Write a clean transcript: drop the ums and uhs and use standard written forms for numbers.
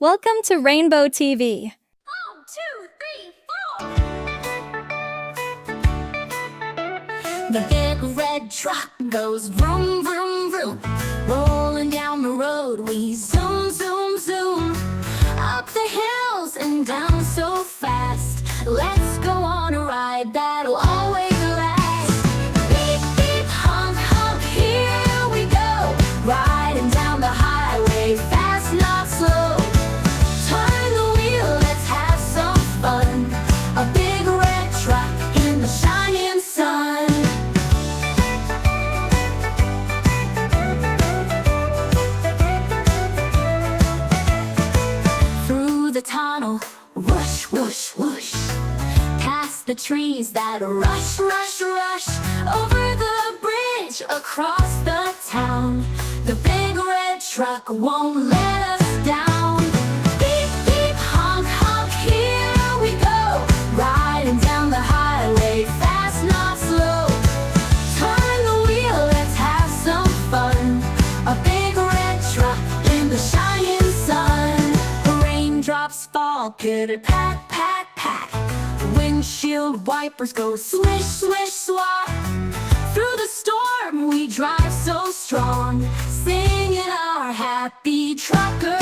Welcome to Rainbow TV. 1, 2, 3, 4. The big red truck goes vroom, vroom, vroom. Rolling down the road, we zoom, zoom, zoom. Up the hills and down so fast. Let's go on a ride that'll always last. Beep, beep, honk, honk, here we go. Riding down the highway, fast, not slow. Turn the wheel, let's have some fun. A big red truck in the shining sun. Through the tunnel, whoosh, whoosh, whoosh. Past the trees that rush, rush, rush. Over the bridge, across the town. The big red truck won't let us down. Beep, beep, honk, honk, here we go. Riding down the highway, fast, not slow. Turn the wheel, let's have some fun. A big red truck in the shining sun. Raindrops fall, pitter pat, pat, pat. Windshield wipers go swish, swish, swat. Through the storm we drive so strong, singing our happy trucker